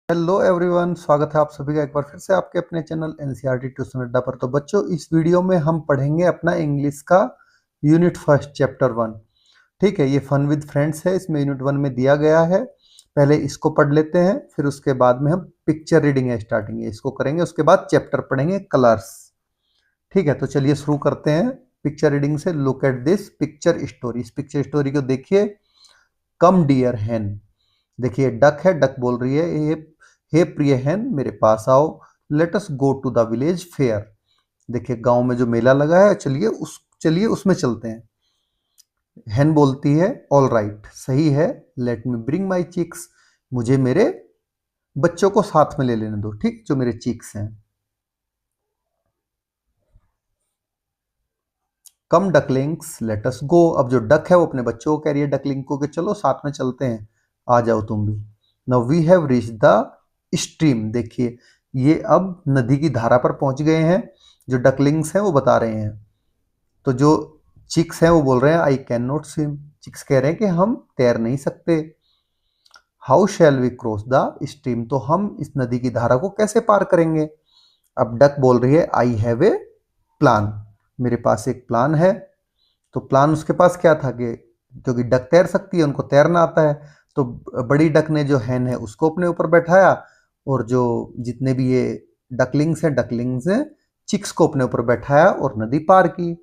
Hello everyone, स्वागत है आप सभी का एक बार फिर से आपके अपने चैनल एनसीईआरटी ट्यूशन अड्डा पर। तो बच्चों, इस वीडियो में हम पढ़ेंगे अपना इंग्लिश का यूनिट फर्स्ट चैप्टर 1। ठीक है, ये फन विद फ्रेंड्स है। इसमें यूनिट 1 में दिया गया है। पहले इसको पढ़ लेते हैं, फिर उसके बाद में हम पिक्चर रीडिंग है स्टार्टिंग है इसको करेंगे, उसके बाद चैप्टर पढ़ेंगे कलर्स। ठीक है, तो चलिए शुरू करते हैं पिक्चर रीडिंग से। Look at this picture story. इस पिक्चर स्टोरी को देखिए। कम डियर हैन, देखिए डक है, डक बोल रही है हे प्रिय हैन मेरे पास आओ। Let us go to the village fair. देखिए गांव में जो मेला लगा है, चलिए उसमें चलते हैं। हैन बोलती है ऑल राइट, सही है। Let me bring my chicks, मुझे मेरे बच्चों को साथ में ले लेने दो। ठीक, जो मेरे चिक्स हैं। कम डकलिंग्स लेट अस गो, अब जो डक है वो अपने बच्चों को कह रही है डकलिंग को कि चलो साथ में चलते हैं, आ जाओ तुम भी। Now we have reach the stream, देखिए ये अब नदी की धारा पर पहुंच गए हैं। जो डकलिंग्स हैं वो बता रहे हैं, तो जो चिक्स हैं वो बोल रहे हैं I can not swim. Chicks कह रहे हैं कि हम तैर नहीं सकते। How shall we cross the stream, तो हम इस नदी की धारा को कैसे पार करेंगे। अब डक बोल रही है आई हैव ए प्लान, मेरे पास एक प्लान है। तो प्लान उसके पास क्या था कि क्योंकि डक तैर सकती है, उनको तैरना आता है, तो बड़ी डक ने जो हैन है उसको अपने ऊपर बैठाया, और जो जितने भी ये डकलिंग्स हैं चिक्स को अपने ऊपर बैठाया और नदी पार की।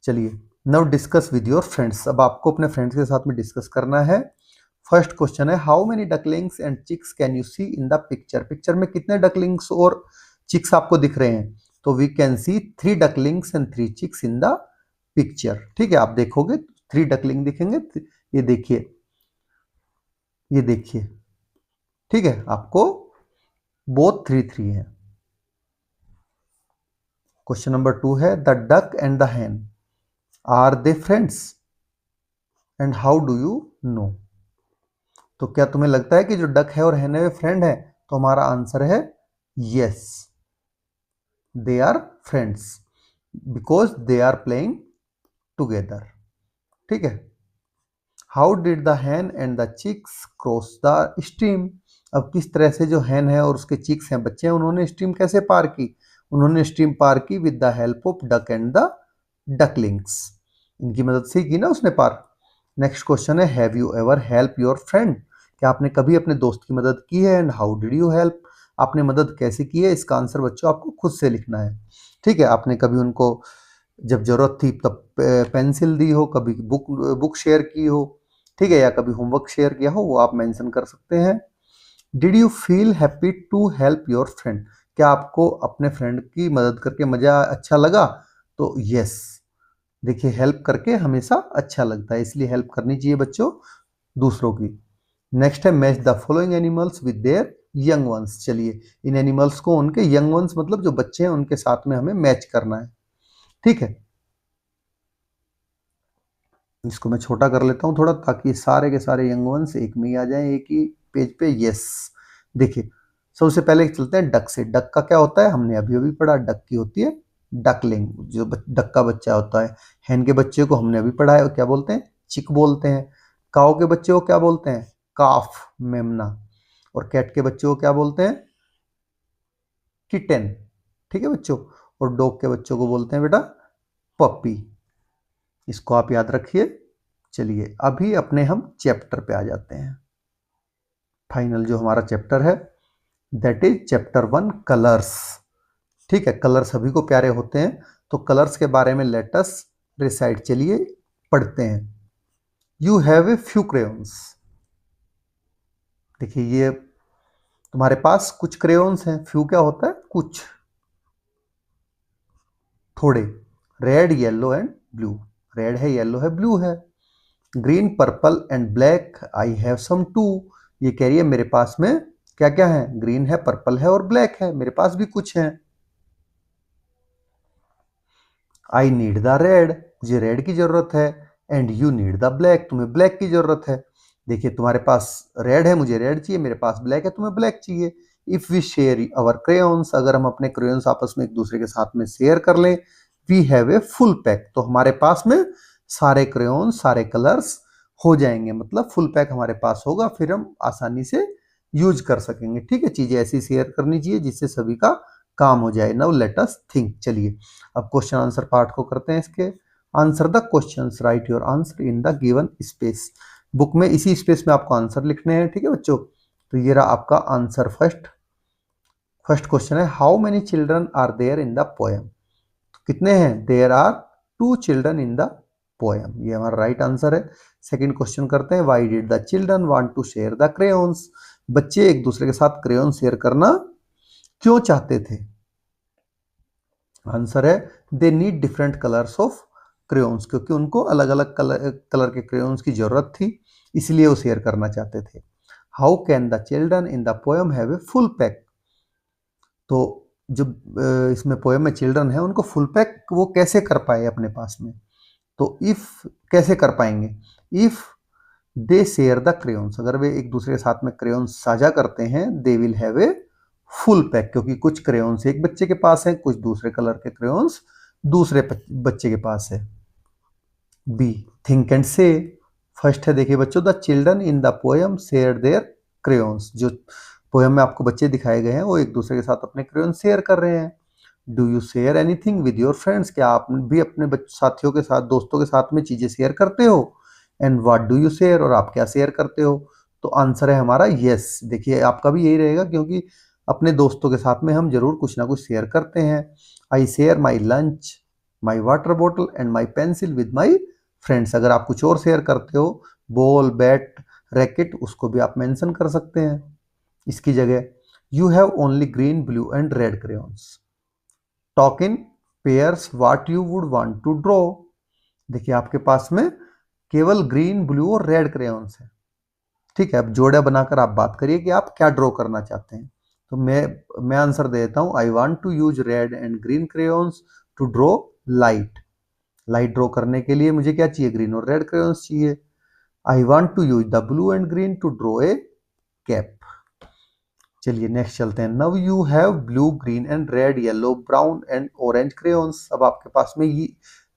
चलिए now discuss with your friends, अब आपको अपने फ्रेंड्स के साथ में डिस्कस करना है। फर्स्ट क्वेश्चन है how many ducklings and chicks can you see in the picture, picture में कितने डकलिंग्स और चिक्स आपको दिख रहे हैं। तो we can see 3 ducklings and 3 chicks in the picture. ठीक है, आप देखोगे 3 डकलिंग दिखेंगे। ये देखिए, ये देखिए। ठीक है, आपको बोथ 3 है। क्वेश्चन नंबर 2 है the duck and the hen are they friends and how do you know, तो क्या तुम्हें लगता है कि जो डक है और हैन है वे फ्रेंड है। तो हमारा आंसर है yes, they are friends because they are playing together. ठीक है, how did the hen and the chicks cross the stream, अब किस तरह से जो हैन है और उसके चिक्स हैं बच्चे हैं, उन्होंने स्ट्रीम कैसे पार की। उन्होंने स्ट्रीम पार की with the help of duck and the ducklings, इनकी मदद से की ना उसने पार। नेक्स्ट क्वेश्चन है have you ever help your friend, क्या आपने कभी अपने दोस्त की मदद की है। And how did you help, आपने मदद कैसे की है। इसका आंसर बच्चों आपको खुद से लिखना है। ठीक है, आपने कभी उनको जब जरूरत थी तब पेंसिल दी हो, कभी बुक शेयर की हो, ठीक है, या कभी होमवर्क शेयर किया हो, वो आप मेंशन कर सकते हैं। Did you feel happy to help your friend, क्या आपको अपने फ्रेंड की मदद करके मजा अच्छा लगा। तो यस, देखिए हेल्प करके हमेशा अच्छा लगता है, इसलिए हेल्प करनी चाहिए बच्चों दूसरों की। नेक्स्ट है match the following animals with their young ones, चलिए इन एनिमल्स को उनके यंग वंस मतलब जो बच्चे हैं उनके साथ में हमें मैच करना है। ठीक है, इसको मैं छोटा कर लेता हूं थोड़ा, ताकि सारे के सारे यंग वंस एक में ही आ जाएं एक ही पेज पे। यस, देखिए सबसे पहले चलते हैं डक से। डक का क्या होता है, हमने अभी अभी पढ़ा, डक की होती है डकलिंग, जो डक का बच्चा होता है। हैन के बच्चे को हमने अभी पढ़ा है, क्या बोलते हैं, चिक बोलते हैं। काऊ के बच्चे को क्या बोलते हैं, काफ, मेमना। और कैट के बच्चे को क्या बोलते हैं, किटन। ठीक है बच्चों, और डॉग के बच्चों को बोलते हैं बेटा पप्पी, इसको आप याद रखिए। चलिए अभी अपने हम चैप्टर पे आ जाते हैं। फाइनल जो हमारा चैप्टर है दैट इज चैप्टर 1 कलर्स। ठीक है, कलर सभी को प्यारे होते हैं, तो कलर्स के बारे में लेट अस रिसाइट, चलिए पढ़ते हैं। You have a few crayons, देखिए ये तुम्हारे पास कुछ क्रेयॉन्स हैं। फ्यू क्या होता है, कुछ, थोड़े। Red yellow and blue, red है, येलो है, ब्लू है। Green purple and black I have some too, ये कह रही है मेरे पास में क्या क्या है, ग्रीन है, पर्पल है और ब्लैक है, मेरे पास भी कुछ है। आई नीड द रेड, मुझे रेड की जरूरत है। And you need the black, तुम्हें ब्लैक की जरूरत है। देखिए तुम्हारे पास रेड है, मुझे रेड चाहिए, मेरे पास ब्लैक है, तुम्हें ब्लैक चाहिए। If we share our crayons, अगर हम अपने क्रेयॉन्स आपस में एक दूसरे के साथ में शेयर कर लें, we have a full pack, तो हमारे पास में सारे क्रेयॉन्स, सारे कलर्स हो जाएंगे, मतलब फुल पैक हमारे पास होगा, फिर हम आसानी से यूज कर सकेंगे। ठीक है, चीजें ऐसी शेयर करनी चाहिए जिससे सभी का काम हो जाए। Now let us think. चलिए अब क्वेश्चन आंसर पार्ट को करते हैं। इसके answer the questions, right your answer in the given space. Book में इसी स्पेस में आपको आंसर लिखने हैं। ठीक है बच्चों, तो ये रहा आपका आंसर। फर्स्ट क्वेश्चन है, how many children are there in the poem. कितने हैं? There are 2 children in the poem, ये हमारा राइट आंसर है। सेकंड क्वेश्चन करते हैं, why did the children want to share the crayons. बच्चे एक दूसरे के साथ क्रेयॉन शेयर करना क्यों चाहते थे? आंसर है, they need different colours of crayons, क्योंकि उनको अलग अलग कलर के क्रेयॉन्स की जरूरत थी, इसलिए वो शेयर करना चाहते थे। How can the children in the poem have a full pack. तो जो इसमें पोएम में चिल्ड्रन है, उनको फुल पैक वो कैसे कर पाए अपने पास में? तो इफ कैसे कर पाएंगे? If they share the crayons, अगर वे एक दूसरे के साथ में क्रेयॉन्स साझा करते हैं, they will have a full pack, क्योंकि कुछ क्रेयॉन्स एक बच्चे के पास है, कुछ दूसरे कलर के क्रेयॉन्स दूसरे बच्चे के पास है। बी, थिंक एंड से। फर्स्ट है, देखिए बच्चों, the children in the poem share their crayons. जो पोएम में आपको बच्चे दिखाए गए हैं, वो एक दूसरे के साथ अपने क्रेयॉन शेयर कर रहे हैं। Do you share anything with your friends, क्या आप भी अपने साथियों के साथ, दोस्तों के साथ में चीजें शेयर करते हो? And what do you share, और आप क्या शेयर करते हो? तो आंसर है हमारा यस। देखिए आपका भी यही रहेगा, क्योंकि अपने दोस्तों के साथ में हम जरूर कुछ ना कुछ शेयर करते हैं। I share my lunch, my water bottle and my pencil with my friends. अगर आप कुछ और शेयर करते हो, बॉल, बैट, रैकेट, उसको भी आप मेंशन कर सकते हैं इसकी जगह। You have only green, blue and red crayons. Talk in pairs what you would want to draw. देखिए आपके पास में केवल ग्रीन, ब्लू और रेड क्रेयॉन्स है। ठीक है, अब जोड़ा बनाकर आप बात करिए कि आप क्या ड्रॉ करना चाहते हैं। तो मैं आंसर देता हूं, I want to use red and green crayons to draw light. Light draw करने के लिए मुझे क्या चाहिए? ग्रीन और रेड क्रेयॉन्स चाहिए। I want to use the blue and green to draw a cap. चलिए नेक्स्ट चलते हैं। Now you have blue, green and red, yellow, brown and orange crayons. अब आपके पास में ये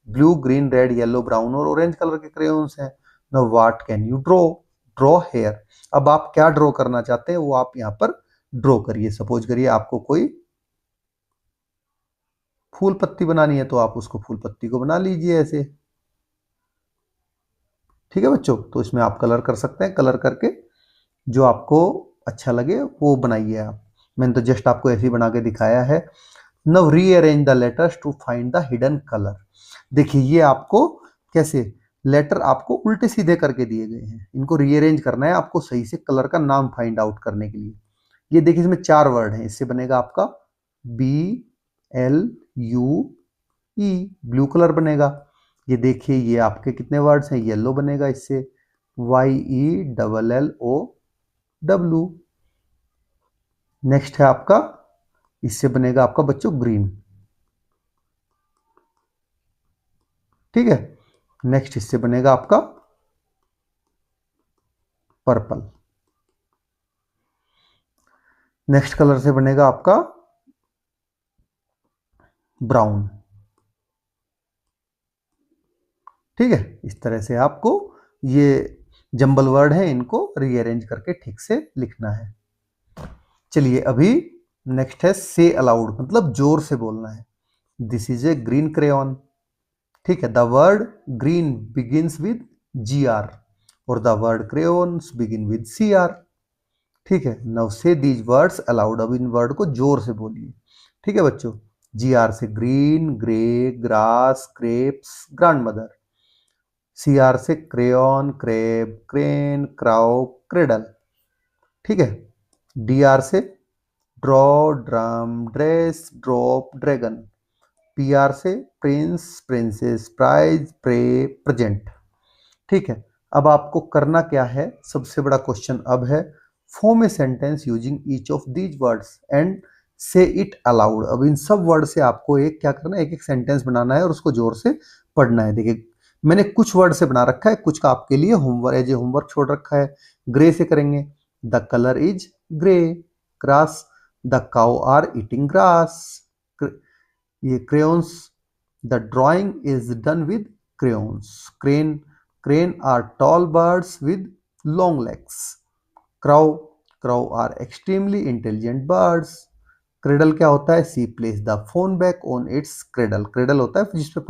blue, green, red, yellow, brown और ऑरेंज कलर के क्रेयॉन्स हैं। Now what can you draw? Draw here. अब आप क्या ड्रॉ करना चाहते हैं वो आप यहाँ पर ड्रॉ करिए। सपोज करिए आपको कोई फूल पत्ती बनानी है, तो आप उसको फूल पत्ती को बना लीजिए ऐसे। ठीक है बच्चों, तो इसमें आप कलर कर सकते हैं। कलर करके जो आपको अच्छा लगे वो बनाइए आप। मैंने तो जस्ट आपको ऐसे ही बना के दिखाया है। Now rearrange the letters to find the hidden colour. देखिए ये आपको कैसे लेटर आपको उल्टे सीधे करके दिए गए हैं, इनको रीअरेंज करना है आपको सही से कलर का नाम फाइंड आउट करने के लिए। ये देखिए इसमें 4 वर्ड हैं, इससे बनेगा आपका BLUE, ब्लू कलर बनेगा। ये देखिए ये आपके कितने वर्ड्स हैं? येलो बनेगा इससे, YELLOW। नेक्स्ट है आपका, इससे बनेगा आपका बच्चों ग्रीन। ठीक है, नेक्स्ट इससे बनेगा आपका पर्पल। नेक्स्ट कलर से बनेगा आपका ब्राउन। ठीक है, इस तरह से आपको ये जंबल वर्ड है, इनको रीअरेंज करके ठीक से लिखना है। चलिए अभी नेक्स्ट है से अलाउड, मतलब जोर से बोलना है। This is a green crayon. ठीक है, the word green begins with GR और the word crayons begin with CR। ठीक है, नाउ से दीज वर्ड्स अलाउड। अब इन वर्ड को जोर से बोलिए। ठीक है बच्चों, GR से green, grey, grass, grapes, grandmother. CR से crayon, crab, crane, crow, cradle. ठीक है, DR से draw, drum, dress, drop, dragon. PR से prince, princess, prize, pray, present. ठीक है, अब आपको करना क्या है? सबसे बड़ा क्वेश्चन अब है, form a sentence using each of these words and से इट अलाउड। अब इन सब वर्ड से आपको एक क्या करना है? एक एक सेंटेंस बनाना है और उसको जोर से पढ़ना है। देखिए मैंने कुछ वर्ड से बना रखा है, कुछ का आपके लिए होमवर्क एज ए होमवर्क छोड़ रखा है। ग्रे से करेंगे, the colour is grey. Grass, the cow are eating grass. ये crayons, the drawing is done with crayons. Crane, Crane are tall birds with long legs. Crow are extremely intelligent birds. Cradle क्या होता है? She place the phone back on its cradle. Cradle होता है जिसपे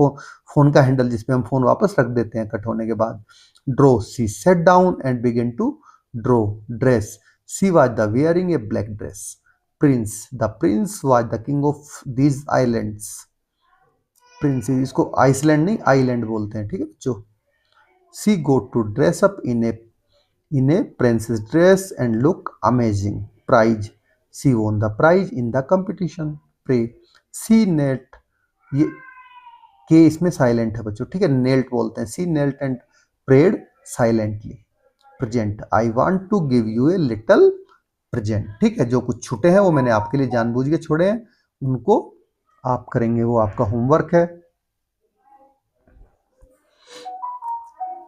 phone का handle, जिसपे हम phone वापस रख देते हैं कट होने के बाद। Draw, she set down and begin to draw. Dress, she was the wearing a black dress. Prince, the prince was the king of these islands. Prince, इसको आइसलैंड नहीं आइलैंड बोलते हैं, ठीक है बच्चों। She go to dress up in a princess dress and look amazing. Prize, she won the prize in the competition. Pray, she knelt, ये के इसमें साइलेंट है बच्चों, ठीक है, नेल्ट बोलते हैं। She knelt and prayed silently. Present, I want to give you a little present, ठीक है। जो कुछ छूटे हैं वो मैंने आपके लिए जानबूझ के छोड़े हैं, उनको आप करेंगे, वो आपका होमवर्क है।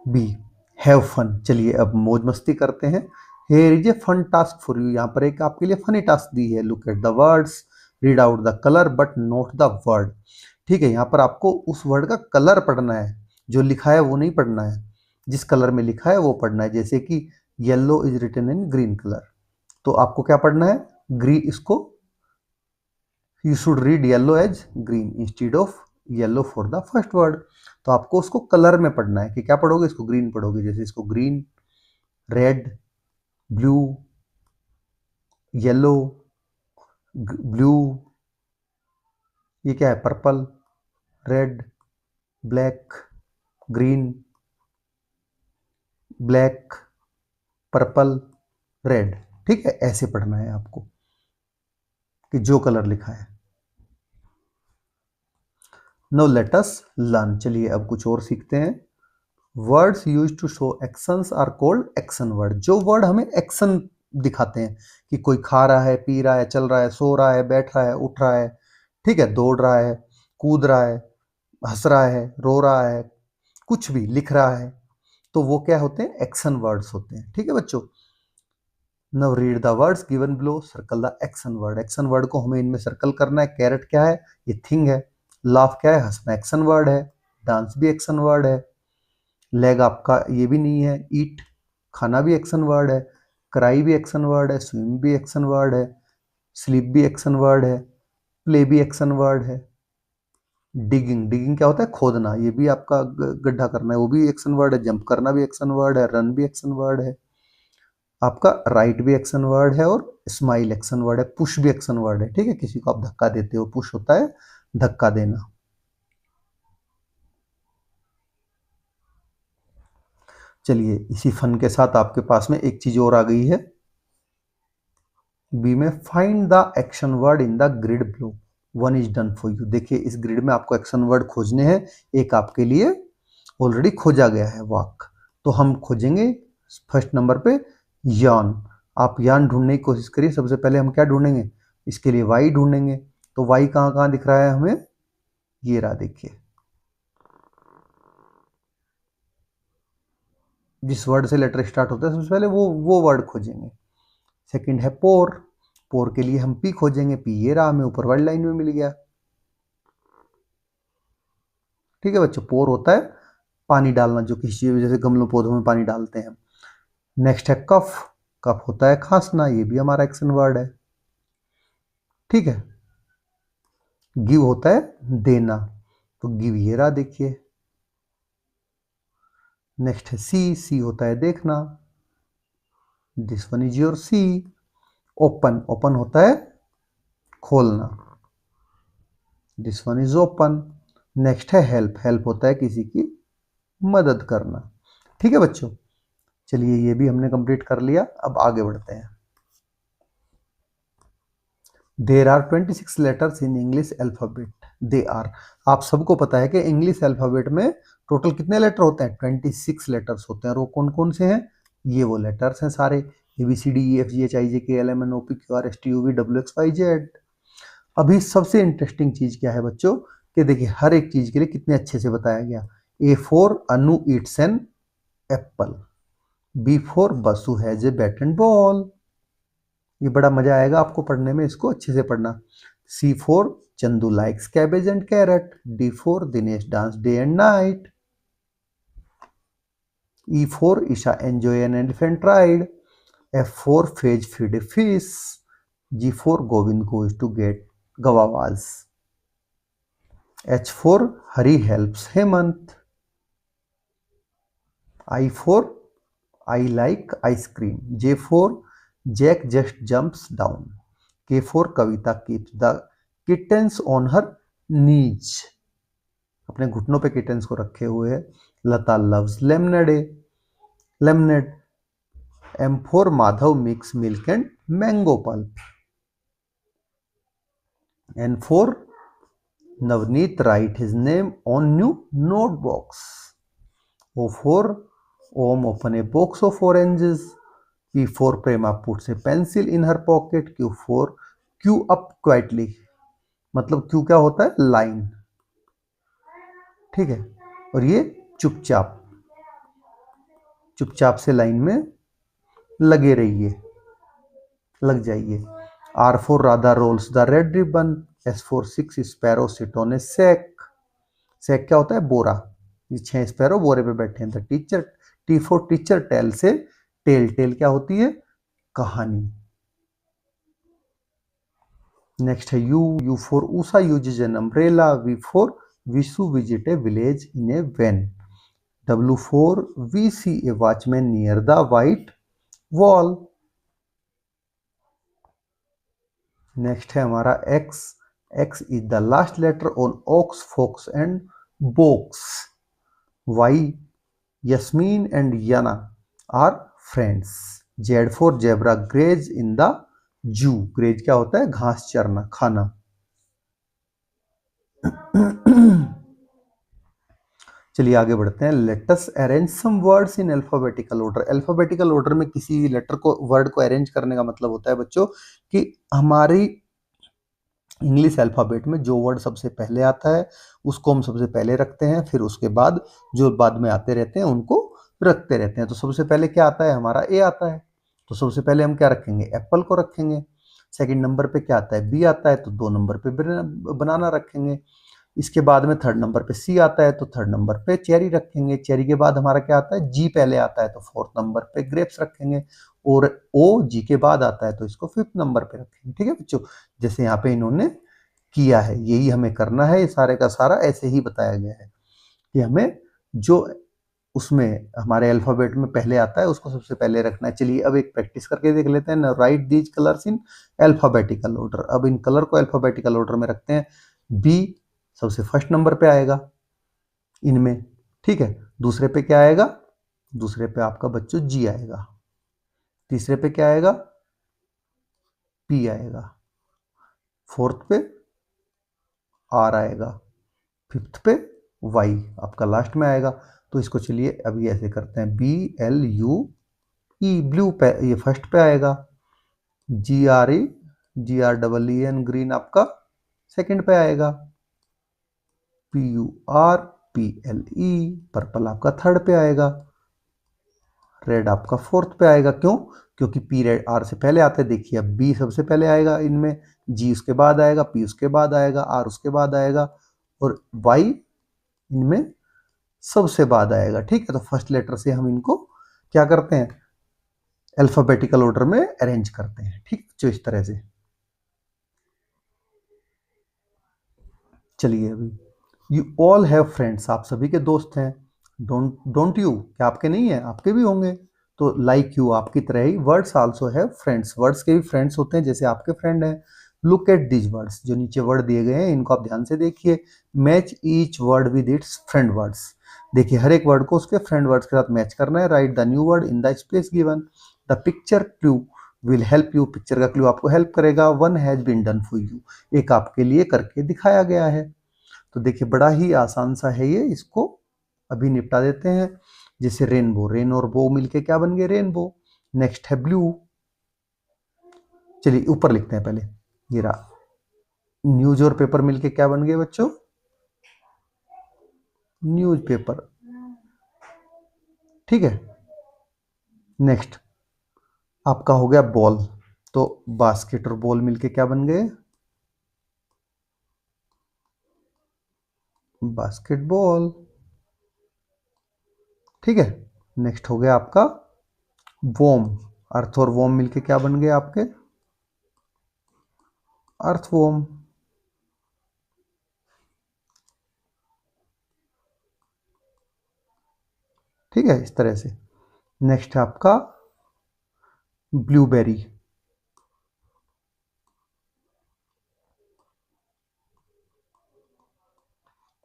बी, हैव फन, चलिए अब मौज मस्ती करते हैं। Here is a fun task for you, यहाँ पर एक आपके लिए फनी टास्क दी है। Look at the words, read out the colour but not the word, ठीक है। यहाँ पर आपको उस वर्ड का कलर पढ़ना है, जो लिखा है वो नहीं पढ़ना है, जिस कलर में लिखा है वो पढ़ना है। जैसे कि yellow is written in green colour, तो आपको क्या पढ़ना है? ग्रीन, इसको you should read yellow as green instead of yellow for the first word. तो आपको उसको कलर में पढ़ना है कि क्या पढ़ोगे, इसको ग्रीन पढ़ोगे। जैसे इसको green, red, blue, yellow, blue, ये क्या है? Purple, red, black, green, black, purple, red, ठीक है। ऐसे पढ़ना है आपको कि जो कलर लिखा है। नो लेट अस लर्न, चलिए अब कुछ और सीखते हैं। Words use to show actions are called action word. जो वर्ड हमें एक्शन दिखाते हैं कि कोई खा रहा है, पी रहा है, चल रहा है, सो रहा है, बैठ रहा है, उठ रहा है, ठीक है, दौड़ रहा है, कूद रहा है, हंस रहा है, रो रहा है, कुछ भी लिख रहा है, तो वो क्या होते हैं? एक्शन वर्ड्स होते हैं, ठीक है बच्चों। Now read the words given below, circle the action word. Action word को हमें इनमें सर्कल करना है। कैरेट क्या है? ये थिंग है। लाफ क्या है? हंसना एक्शन वर्ड है। डांस भी एक्शन वर्ड है। लेग आपका ये भी नहीं है। ईट, खाना भी एक्शन वर्ड है। क्राई भी एक्शन वर्ड है। स्विम भी एक्शन वर्ड है। स्लीप भी एक्शन वर्ड है। प्ले भी एक्शन वर्ड है। डिगिंग, डिगिंग क्या होता है? खोदना, ये भी आपका गड्ढा करना है, वो भी एक्शन वर्ड है। जंप करना भी एक्शन वर्ड है। रन भी एक्शन वर्ड है। आपका राइट भी एक्शन वर्ड है और स्माइल एक्शन वर्ड है। पुश भी एक्शन वर्ड है, ठीक है। किसी को आप धक्का देते हो, पुश होता है धक्का देना। चलिए इसी फन के साथ आपके पास में एक चीज और आ गई है। बी में find the action word in the grid below, one is done for you. देखिए इस ग्रिड में आपको एक्शन वर्ड खोजने हैं। एक आपके लिए ऑलरेडी खोजा गया है, वॉक, तो हम खोजेंगे फर्स्ट नंबर पे यान। आप यान ढूंढने की कोशिश करिए। सबसे पहले हम क्या ढूंढेंगे? इसके लिए वाई ढूंढेंगे। तो वाई कहाँ कहाँ दिख रहा है हमें? ये रहा, देखिए। जिस वर्ड से लेटर स्टार्ट होता है सबसे पहले वो वर्ड खोजेंगे। सेकंड है पोर, पोर के लिए हम पी खोजेंगे। पी ये रहा, हमें ऊपर वाली लाइन में मिल गया, ठीक है बच्चों। पोर होता है पानी डालना, जो किसी चीज, जैसे गमलों पौधों में पानी डालते हैं हम। नेक्स्ट है कफ, कफ होता है खांसना, ये भी हमारा एक्शन वर्ड है, ठीक है। गिव होता है देना, तो गिव ये रहा, देखिए। नेक्स्ट है सी, सी होता है देखना, this one is your see. Open, open होता है खोलना, this one is open. Next है हेल्प, हेल्प होता है किसी की मदद करना, ठीक है बच्चों। चलिए ये भी हमने कंप्लीट कर लिया, अब आगे बढ़ते हैं। There are 26 letters in English alphabet. They are, आप सबको पता है कि इंग्लिश अल्फाबेट में टोटल कितने लेटर होते हैं? 26 लेटर्स होते हैं। और वो कौन कौन से हैं? ये वो लेटर्स हैं सारे, A B C D E F G H I J K L M N O P Q R S T U V W X Y Z. अभी सबसे इंटरेस्टिंग चीज क्या है बच्चों, कि देखिए हर एक चीज के लिए कितने अच्छे से बताया गया। A for Anu eats an apple, B for Basu has a bat and ball, ये बड़ा मजा आएगा आपको पढ़ने में, इसको अच्छे से पढ़ना। C for Chandu likes cabbage and carrot, D for Dinesh dance day and night. E for Isha enjoy an elephant ride. F for Phage feed a fish. G for Govind goes to get Gavavas. H for Hari helps Hemant. I for I like ice cream. J for Jack just jumps down. K for Kavita keeps the kittens on her knees. अपने घुटनों पे kittens को रखे हुए है. लता loves lemonade. M for Madhav mix milk and mango pulp. N for Navneet write his name on new notebox. O for Om open a box of oranges. P for Prema puts a pencil in her pocket. Q for queue up quietly. मतलब Q क्या होता है? Line. ठीक है. और ये चुपचाप चुपचाप से लाइन में लगे रहिए, लग जाइए. R for Radha rolls the red ribbon. S for 6 sparrow sit on a sack. Sack क्या होता है? बोरा. ये 6 स्पैरो बोरे पे बैठे हैं. The teacher. T for teacher tell say tale. Tale क्या होती है? कहानी. नेक्स्ट है U for Usha uses an umbrella. V for Vishu visit a village in a van. W for we see a watchman near the white wall. Next है हमारा X. X is the last letter on ox, fox and box. Y, Yasmin and Yana are friends. Z for zebra graze in the zoo. Graze क्या होता है? घास चरना, खाना. चलिए आगे बढ़ते हैं. Let us arrange some words in alphabetical order. Alphabetical order में किसी लेटर को, वर्ड को अरेंज करने का मतलब होता है बच्चों कि हमारी इंग्लिश अल्फाबेट में जो वर्ड सबसे पहले आता है उसको हम सबसे पहले रखते हैं, फिर उसके बाद जो बाद में आते रहते हैं उनको रखते रहते हैं. तो सबसे पहले क्या आता है? हमारा ए आता है, तो सबसे पहले हम क्या रखेंगे? एप्पल को रखेंगे. सेकंड नंबर पे क्या आता है? बी आता है, तो 2 नंबर पे बनाना रखेंगे. इसके बाद में थर्ड नंबर पे सी आता है, तो थर्ड नंबर पे चेरी रखेंगे. चेरी के बाद हमारा क्या आता है? जी पहले आता है, तो फोर्थ नंबर पे ग्रेप्स रखेंगे. और ओ जी के बाद आता है, तो इसको फिफ्थ नंबर पे रखेंगे. ठीक है बच्चों, जैसे यहाँ पे इन्होंने किया है यही हमें करना है. ये सारे का सारा ऐसे ही बताया गया है कि हमें जो उसमें हमारे अल्फाबेट में पहले आता है उसको सबसे पहले रखना है. चलिए अब एक प्रैक्टिस करके देख लेते हैं. Right these colours in alphabetical order. अब इन कलर को अल्फाबेटिकल ऑर्डर में रखते हैं. बी सबसे फर्स्ट नंबर पे आएगा इनमें. ठीक है. दूसरे पे क्या आएगा? दूसरे पे आपका बच्चों जी आएगा. तीसरे पे क्या आएगा? पी आएगा. फोर्थ पे आर आएगा. फिफ्थ पे वाई आपका लास्ट में आएगा. तो इसको चलिए अभी ऐसे करते हैं. B L U E blue पे ये फर्स्ट पे आएगा. G R double E N green आपका सेकंड पे आएगा. P U R P L E purple आपका थर्ड पे आएगा. रेड आपका फोर्थ पे आएगा. क्यों? क्योंकि पी रेड आर से पहले आते हैं. देखिए अब बी सबसे पहले आएगा इनमें, जी उसके बाद आएगा, पी उसके बाद आएगा, आर उसके बाद आएगा और वाई इनमें सबसे बाद आएगा. ठीक है. तो फर्स्ट लेटर से हम इनको क्या करते हैं? अल्फाबेटिकल ऑर्डर में अरेंज करते हैं. ठीक, जो इस तरह से. चलिए अभी यू ऑल हैव फ्रेंड्स. आप सभी के दोस्त हैं. डोंट यू क्या आपके नहीं है? आपके भी होंगे. तो लाइक यू आपकी तरह ही words also have friends. Words के भी फ्रेंड्स होते हैं जैसे आपके फ्रेंड हैं. Look at these words. जो नीचे वर्ड दिए गए हैं इनको आप ध्यान से देखिए. Match each word with its friend words. देखिए हर एक वर्ड को उसके फ्रेंड वर्ड्स के साथ मैच करना है. Write the new word in the space given. The picture clue will help you. Picture का क्लू आपको हेल्प करेगा. One has been done for you. एक आपके लिए करके दिखाया गया है. तो देखिए बड़ा ही आसान सा है ये. इसको अभी निपटा देते हैं. जैसे रेनबो, रेन और बो मिलके क्या बन गए? रेनबो. नेक्स्ट है ब्लू. चलिए ऊपर लिखते हैं पहले. ये रहा. न्यूज और पेपर मिलके क्या बन गए बच्चों? News paper. ठीक है. नेक्स्ट आपका हो गया बॉल. तो बास्केट और बॉल मिलके क्या बन गए? बास्केटबॉल. ठीक है. नेक्स्ट हो गया आपका वोम। अर्थ और वोम मिलके क्या बन गए आपके? अर्थवोम। ठीक है, इस तरह से। नेक्स्ट है आपका ब्लूबेरी।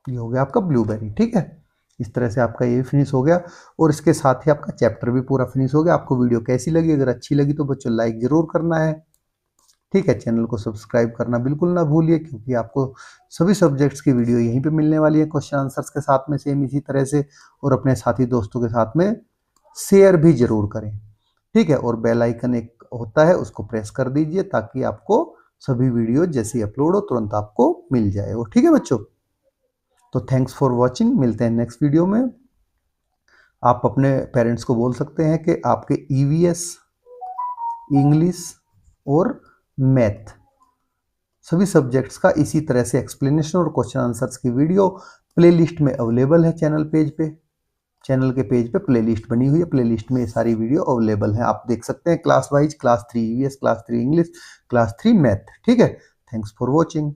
ये हो गया आपका ब्लूबेरी। ठीक है, इस तरह से आपका ये फिनिश हो गया और इसके साथ ही आपका चैप्टर भी पूरा फिनिश हो गया। आपको वीडियो कैसी लगी? अगर अच्छी लगी तो बच्चों लाइक जरूर करना है। ठीक है, चैनल को सब्सक्राइब करना बिल्कुल ना भूलिए, क्योंकि आपको सभी सब्जेक्ट्स की वीडियो यहीं पे मिलने वाली है, क्वेश्चन आंसर्स के साथ में सेम इसी तरह से। और अपने साथी दोस्तों के साथ में शेयर भी जरूर करें। ठीक है, और बेल आइकन एक होता है, उसको प्रेस कर दीजिए ताकि आपको सभी वीडियो जैसे अपलोड हो तुरंत आपको मिल जाए वो। ठीक है बच्चों, तो थैंक्स फॉर वॉचिंग। मिलते हैं नेक्स्ट वीडियो में। आप अपने पेरेंट्स को बोल सकते हैं कि आपके ईवीएस, इंग्लिश और मैथ सभी सब्जेक्ट्स का इसी तरह से एक्सप्लेनेशन और क्वेश्चन आंसर्स की वीडियो प्लेलिस्ट में अवेलेबल है चैनल पेज पे। चैनल के पेज पे प्लेलिस्ट बनी हुई है, प्लेलिस्ट में ये सारी वीडियो अवेलेबल है, आप देख सकते हैं class wise, class 3 EVS, class 3 English, class 3 math. ठीक है, थैंक्स फॉर वॉचिंग।